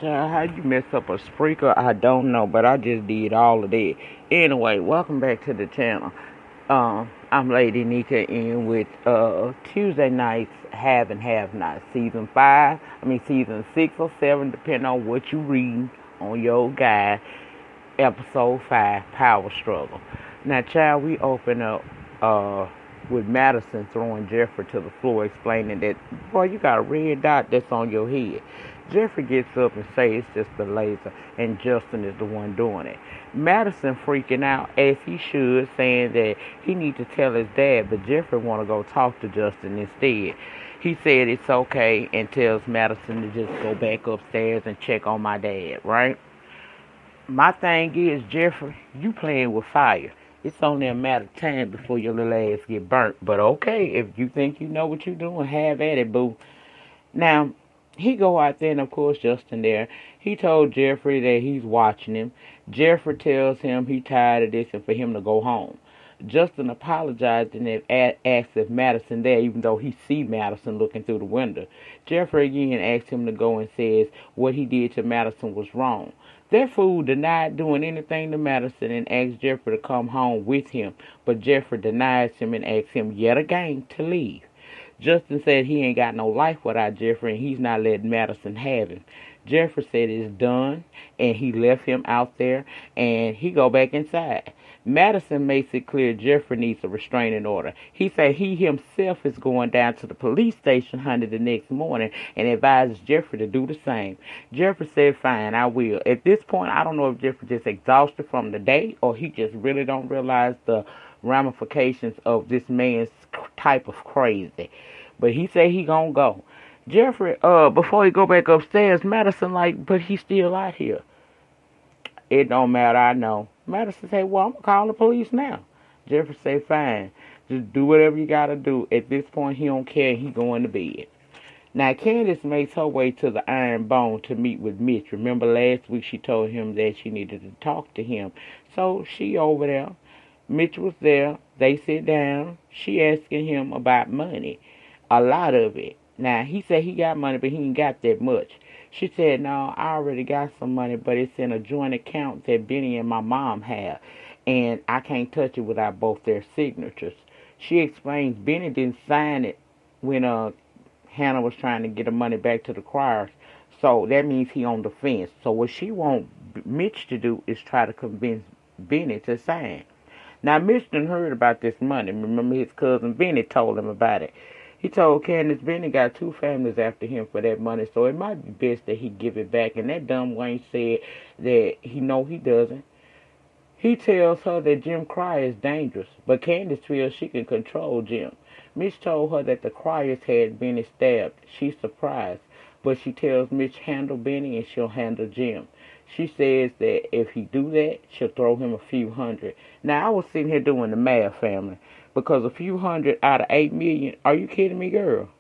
How you mess up a sprinkler, I don't know, but I just did all of that. Anyway, welcome back to the channel. I'm Lady Nyca in with Tuesday nights have and have not. Season 6 or 7, depending on what you read on your guide. Episode 5, Power Struggle. Now, child, we open up with Madison throwing Jeffrey to the floor, explaining that, boy, you got a red dot that's on your head. Jeffrey gets up and says it's just the laser, and Justin is the one doing it. Madison freaking out, as he should, saying that he needs to tell his dad, but Jeffrey want to go talk to Justin instead. He said it's okay and tells Madison to just go back upstairs and check on my dad, right? My thing is, Jeffrey, you playing with fire. It's only a matter of time before your little ass get burnt. But okay, if you think you know what you're doing, have at it, boo. Now, he go out there, and of course, Justin there. He told Jeffrey that he's watching him. Jeffrey tells him he tired of this and for him to go home. Justin apologized and asked if Madison there, even though he see Madison looking through the window. Jeffrey again asked him to go and says what he did to Madison was wrong. That fool denied doing anything to Madison and asked Jeffrey to come home with him, but Jeffrey denies him and asks him yet again to leave. Justin said he ain't got no life without Jeffrey and he's not letting Madison have him. Jeffrey said it's done and he left him out there and he go back inside. Madison makes it clear Jeffrey needs a restraining order. He said he himself is going down to the police station Honey the next morning and advises Jeffrey to do the same. Jeffrey said, fine, I will. At this point, I don't know if Jeffrey just exhausted from the day or he just really don't realize the ramifications of this man's type of crazy. But he said he gonna go. Jeffrey, before he go back upstairs, Madison like, but he's still out here. It don't matter, I know. Madison said, well, I'm going to call the police now. Jeffrey said, fine. Just do whatever you got to do. At this point, he don't care. He going to bed. Now, Candace makes her way to the Iron Bone to meet with Mitch. Remember last week she told him that she needed to talk to him. So she over there. Mitch was there. They sit down. She asking him about money. A lot of it. Now, he said he got money, but he ain't got that much. She said, no, I already got some money, but it's in a joint account that Benny and my mom have, and I can't touch it without both their signatures. She explains Benny didn't sign it when Hannah was trying to get the money back to the Criers, so that means he on the fence. So what she wants Mitch to do is try to convince Benny to sign. Now, Mitch done heard about this money. Remember his cousin Benny told him about it. He told Candace Benny got 2 families after him for that money, so it might be best that he give it back. And that dumb Wayne said that he doesn't. He tells her that Jim Cryer is dangerous, but Candace feels she can control Jim. Mitch told her that the Cryers had Benny stabbed. She's surprised, but she tells Mitch handle Benny and she'll handle Jim. She says that if he do that, she'll throw him a few hundred. Now, I was sitting here doing the math, family. Because a few hundred out of 8 million, are you kidding me, girl?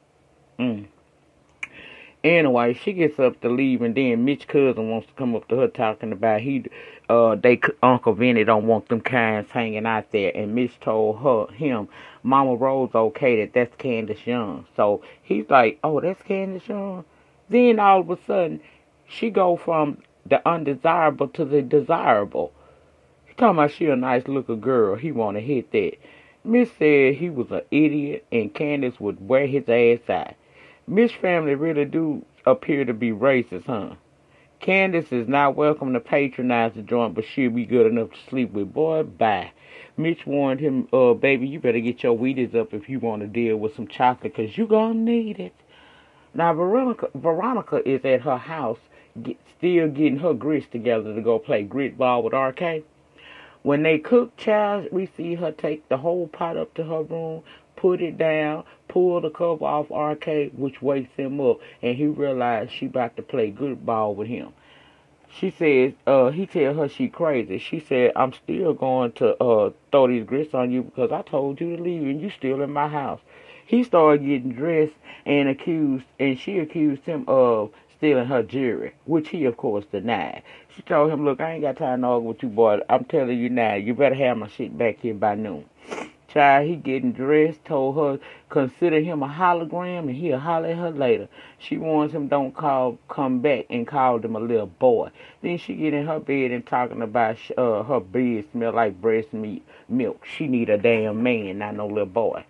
Anyway, she gets up to leave, and then Mitch's cousin wants to come up to her talking about Uncle Vinny don't want them kinds hanging out there. And Mitch told him, Mama Rose okay that's Candace Young. So he's like, oh, that's Candace Young? Then all of a sudden, she go from the undesirable to the desirable. He talking about she a nice looking girl. He want to hit that. Mitch said he was an idiot and Candace would wear his ass out. Mitch's family really do appear to be racist, huh? Candace is not welcome to patronize the joint, but she'll be good enough to sleep with. Boy, bye. Mitch warned him, baby, you better get your Wheaties up if you want to deal with some chocolate, because you gonna need it. Now, Veronica is at her house, still getting her grits together to go play grit ball with RK. When they cook, child, we see her take the whole pot up to her room, put it down, pull the cover off RK, which wakes him up, and he realized she about to play good ball with him. She says, he tell her she crazy. She said, I'm still going to throw these grits on you because I told you to leave and you still in my house. He started getting dressed and she accused him of stealing her jewelry, which he, of course, denied. She told him, look, I ain't got time to argue with you, boy. I'm telling you now, you better have my shit back here by noon. Child, he getting dressed, told her consider him a hologram and he'll holler at her later. She warns him don't come back and called him a little boy. Then she get in her bed and talking about her bed smell like breast meat milk. She need a damn man, not no little boy.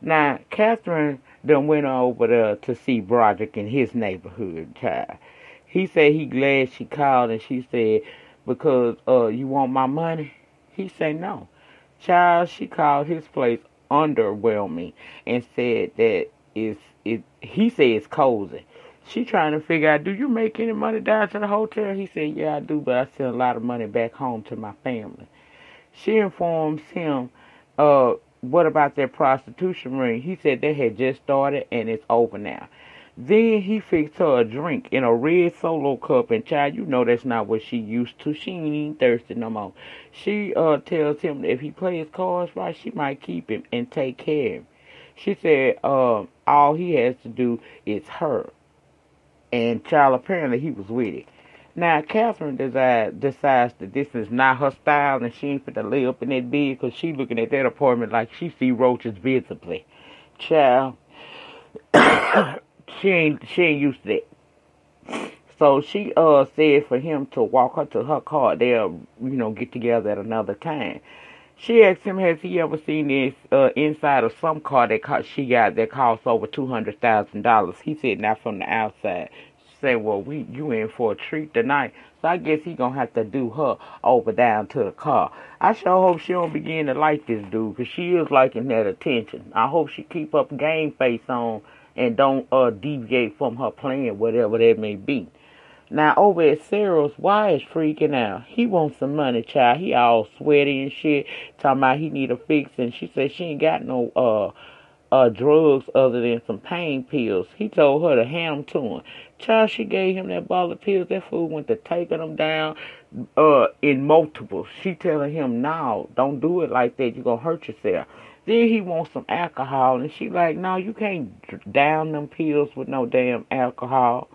Now, Catherine done went over there to see Broderick in his neighborhood, child. He said he glad she called, and she said, because you want my money? He said no. Child, she called his place underwhelming and said that he said it's cozy. She trying to figure out, do you make any money down to the hotel? He said, yeah, I do, but I send a lot of money back home to my family. She informs him, what about that prostitution ring? He said they had just started and it's over now. Then he fixed her a drink in a red Solo cup, and child, you know that's not what she used to. She ain't even thirsty no more. She tells him that if he plays cards right, she might keep him and take care of him. She said all he has to do is her. And child, apparently he was with it. Now, Catherine decides that this is not her style, and she ain't fit to lay up in that bed because she looking at that apartment like she see roaches visibly. Child, she ain't used to that. So she said for him to walk her to her car. They'll, get together at another time. She asked him, has he ever seen this inside of some car that she got that costs over $200,000? He said, not from the outside. She said, well, you in for a treat tonight. So I guess he gonna have to do her over down to the car. I sure hope she don't begin to like this dude, because she is liking that attention. I hope she keep up game face on and don't deviate from her plan, whatever that may be. Now, over at Sarah's, why is freaking out? He wants some money, child. He all sweaty and shit, talking about he need a fix, and she said she ain't got no drugs other than some pain pills. He told her to hand them to him. Child, she gave him that bottle of pills. That fool went to taking them down in multiples. She telling him, no, don't do it like that. You're going to hurt yourself. Then he wants some alcohol, and she like, no, you can't down them pills with no damn alcohol.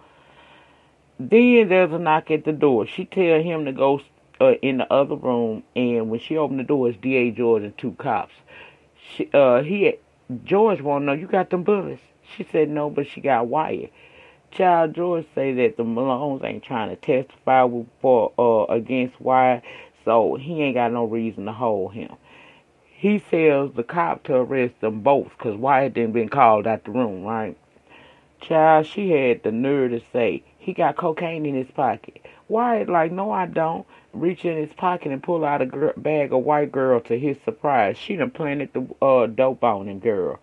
Then there's a knock at the door. She tell him to go in the other room, and when she opened the door, it's D.A. George and two cops. George want to know, you got them bullets? She said no, but she got wired. Child, George say that the Malones ain't trying to testify against Wyatt, so he ain't got no reason to hold him. He tells the cop to arrest them both, because Wyatt didn't been called out the room, right? Child, she had the nerve to say, he got cocaine in his pocket. Wyatt like, no, I don't. Reach in his pocket and pull out a bag of white girl. To his surprise, she done planted the dope on him, girl.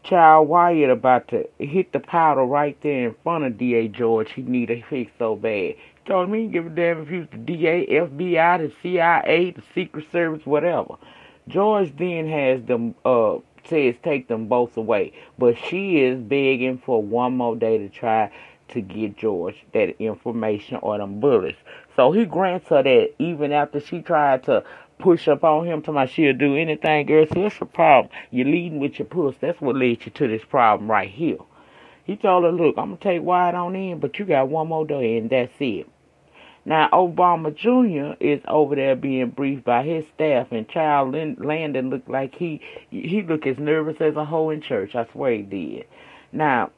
Child, Wyatt about to hit the powder right there in front of D.A. George. He need a fix so bad. He told me he give a damn if he was the DA, FBI, the CIA, the Secret Service, whatever. George then has them says take them both away, but she is begging for one more day to try to get George that information or them bullets. So he grants her that, even after she tried to push up on him, talking about she'll do anything. Girl, see, that's a problem. You're leading with your puss. That's what led you to this problem right here. He told her, look, I'm going to take Wyatt on in, but you got one more day, and that's it. Now, Obama Jr. is over there being briefed by his staff, and Child Landon looked like he looked as nervous as a hoe in church. I swear he did. Now,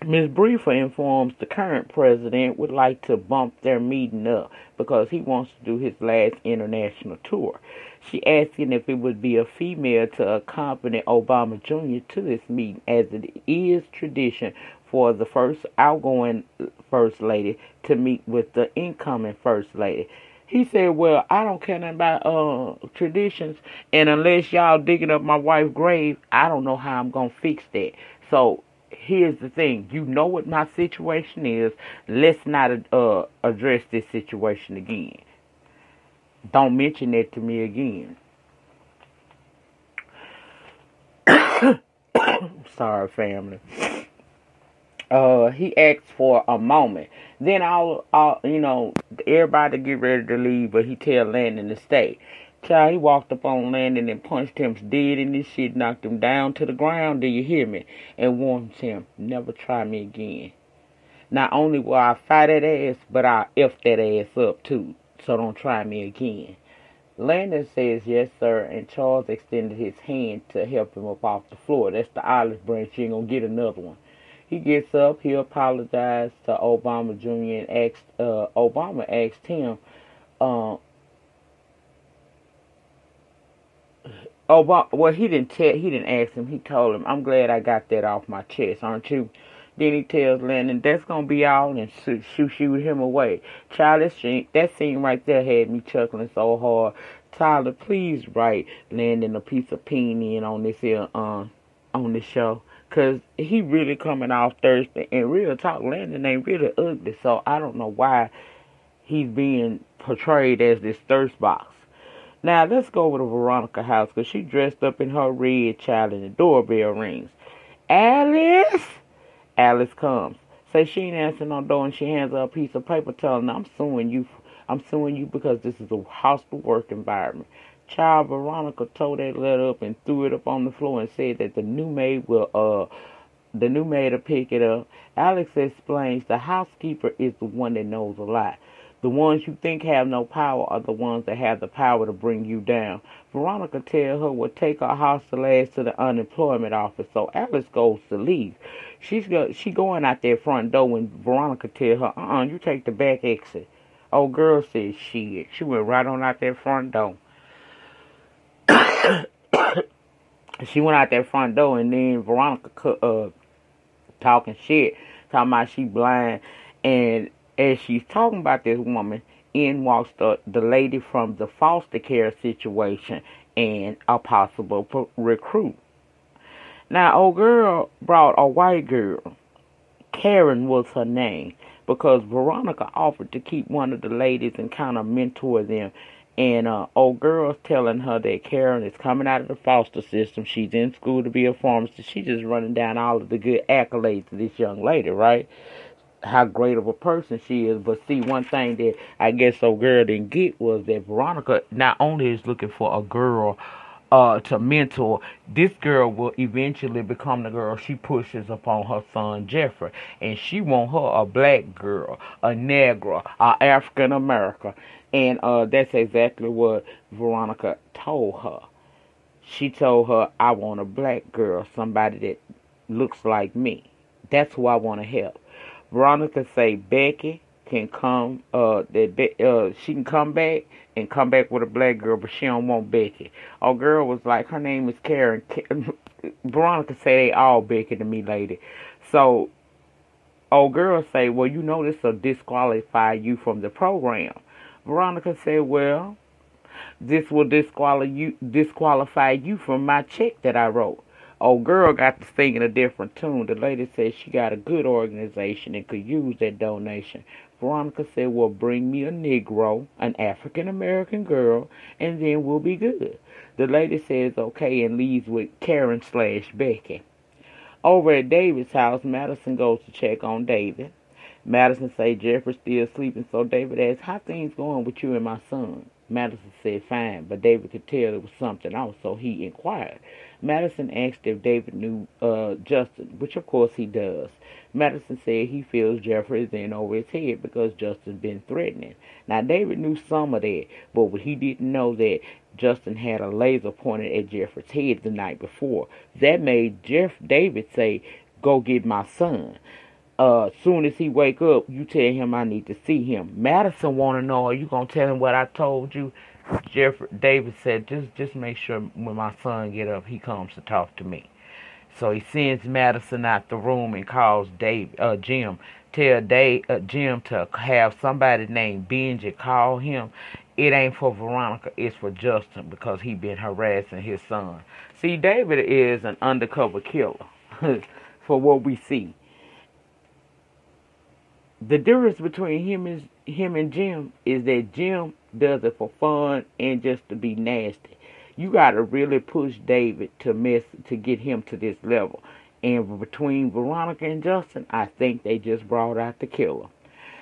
Ms. Briefer informs the current president would like to bump their meeting up because he wants to do his last international tour. She asking if it would be a female to accompany Obama Jr. to this meeting, as it is tradition for the first outgoing First Lady to meet with the incoming First Lady. He said, well, I don't care nothing about traditions, and unless y'all digging up my wife's grave, I don't know how I'm going to fix that. So here's the thing. You know what my situation is. Let's not address this situation again. Don't mention it to me again. Sorry, family. He asked for a moment. Then everybody get ready to leave, but he tell Landon to stay. Child, he walked up on Landon and punched him dead in his shit, knocked him down to the ground, do you hear me? And warned him, never try me again. Not only will I fight that ass, but I'll F that ass up too. So don't try me again. Landon says yes, sir, and Charles extended his hand to help him up off the floor. That's the olive branch. You ain't gonna get another one. He gets up. He apologized to Obama Jr. and Obama asked him, uh, well, he didn't ask him. He told him, "I'm glad I got that off my chest, aren't you?" Then he tells Landon, "That's gonna be all," and shoot him away. Child, that scene right there had me chuckling so hard. Tyler, please write Landon a piece of opinion on this here, on this show, cause he really coming off thirsty. And real talk, Landon ain't really ugly, so I don't know why he's being portrayed as this thirst box. Now, let's go over to Veronica's house, because she dressed up in her red, child, and the doorbell rings. Alice! Alice comes. Say she ain't answering no door, and she hands her a piece of paper telling her, I'm suing you because this is a hostile work environment. Child, Veronica tore that letter up and threw it up on the floor and said that the new maid will pick it up. Alex explains the housekeeper is the one that knows a lot. The ones you think have no power are the ones that have the power to bring you down. Veronica tells her will take her hostile ass to the unemployment office, so Alice goes to leave. She going out that front door when Veronica tells her, you take the back exit. Old girl says shit. She went right on out that front door. She went out that front door, and then Veronica talking shit, talking about she blind, and as she's talking about this woman, in walks the lady from the foster care situation and a possible recruit. Now, old girl brought a white girl. Karen was her name, because Veronica offered to keep one of the ladies and kind of mentor them. And old girl's telling her that Karen is coming out of the foster system. She's in school to be a pharmacist. She's just running down all of the good accolades to this young lady, right? How great of a person she is. But see, one thing that I guess old girl didn't get was that Veronica not only is looking for a girl to mentor, this girl will eventually become the girl she pushes upon her son Jeffrey, and she want her a black girl, a Negra, a African American, and that's exactly what Veronica told her. She told her, I want a black girl, somebody that looks like me. That's who I want to help. Veronica say Becky can come, she can come back and come back with a black girl, but she don't want Becky. Our girl was like, her name is Karen. Veronica say they all Becky to me, lady. So old girl say, well, you know this will disqualify you from the program. Veronica said, well, this will disqualify you from my check that I wrote. Old girl got to singing a different tune. The lady said she got a good organization and could use that donation. Veronica said, well, bring me a Negro, an African-American girl, and then we'll be good. The lady says okay and leaves with Karen/Becky. Over at David's house, Madison goes to check on David. Madison say Jeffrey's still sleeping, so David asks, how things going with you and my son? Madison said fine, but David could tell it was something else, so he inquired. Madison asked if David knew Justin, which of course he does. Madison said he feels Jeffrey is in over his head because Justin's been threatening. Now, David knew some of that, but what he didn't know that Justin had a laser pointed at Jeffrey's head the night before. That made David say, go get my son. Soon as he wake up, you tell him I need to see him. Madison want to know, are you going to tell him what I told you? David said, just make sure when my son get up, he comes to talk to me. So he sends Madison out the room and calls Jim. Tell Jim to have somebody named Benji call him. It ain't for Veronica, it's for Justin because he been harassing his son. See, David is an undercover killer for what we see. The difference between him and Jim is that Jim does it for fun and just to be nasty. You gotta really push David to get him to this level. And between Veronica and Justin, I think they just brought out the killer.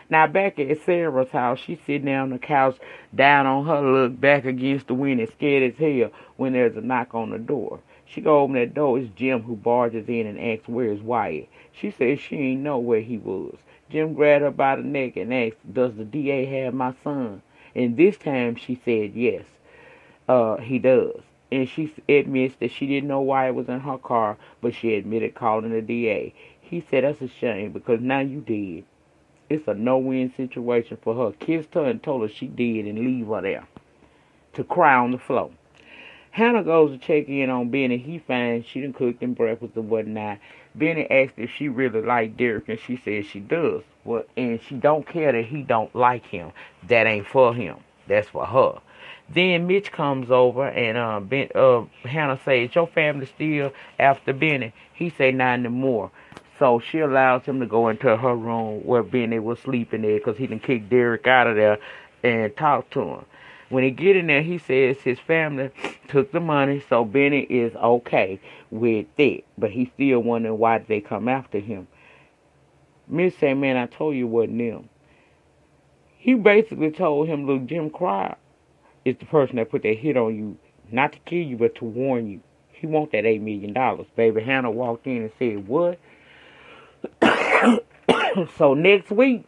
Now back at Sarah's house, she's sitting there on the couch, down on her luck, back against the window, scared as hell when there's a knock on the door. She go open that door. It's Jim who barges in and asks where's Wyatt. She says she ain't know where he was. Jim grabbed her by the neck and asked, does the DA have my son? And this time she said yes. He does. And she admits that she didn't know why it was in her car, but she admitted calling the DA. He said that's a shame because now you did. It's a no-win situation for her. Kissed her and told her she did and leave her there to cry on the floor. Hannah goes to check in on Benny. He finds she done cooked him breakfast and whatnot. Benny asks if she really liked Derek, and she says she does. Well, and she don't care that he don't like him. That ain't for him. That's for her. Then Mitch comes over and Hannah says, your family still after Benny? He say not anymore. So she allows him to go into her room where Benny was sleeping there because he done kicked Derek out of there and talk to him. When he get in there, he says his family took the money, so Benny is okay with that. But he still wondering why they come after him. Miss say, man, I told you it wasn't them. He basically told him, look, Jim Cryer is the person that put that hit on you, not to kill you, but to warn you. He want that $8 million. Baby Hannah walked in and said, what? So next week,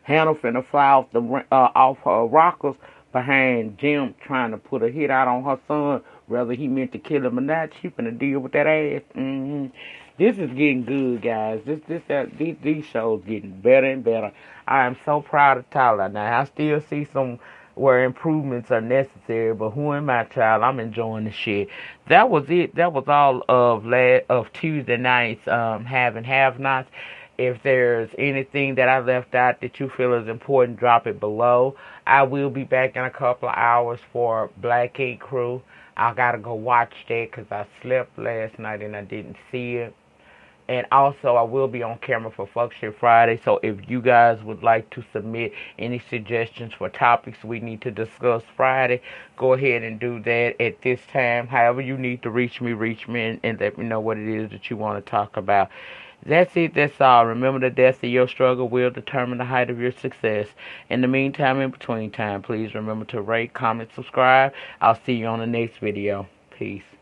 Hannah finna fly off her rockers behind Jim trying to put a hit out on her son, whether he meant to kill him or not. She finna deal with that ass. This is getting good, guys. These shows getting better and better. I am so proud of Tyler. Now I still see some where improvements are necessary, but who am I, child? I'm enjoying the shit. That was it. That was all of Tuesday night's have and have-nots. If there's anything that I left out that you feel is important, drop it below. I will be back in a couple of hours for Black Ink Crew. I gotta go watch that because I slept last night and I didn't see it. And also, I will be on camera for Fuck Shit Friday. So if you guys would like to submit any suggestions for topics we need to discuss Friday, go ahead and do that at this time. However you need to reach me and let me know what it is that you want to talk about. That's it. That's all. Remember, the depth of your struggle will determine the height of your success. In the meantime, in between time, please remember to rate, comment, subscribe. I'll see you on the next video. Peace.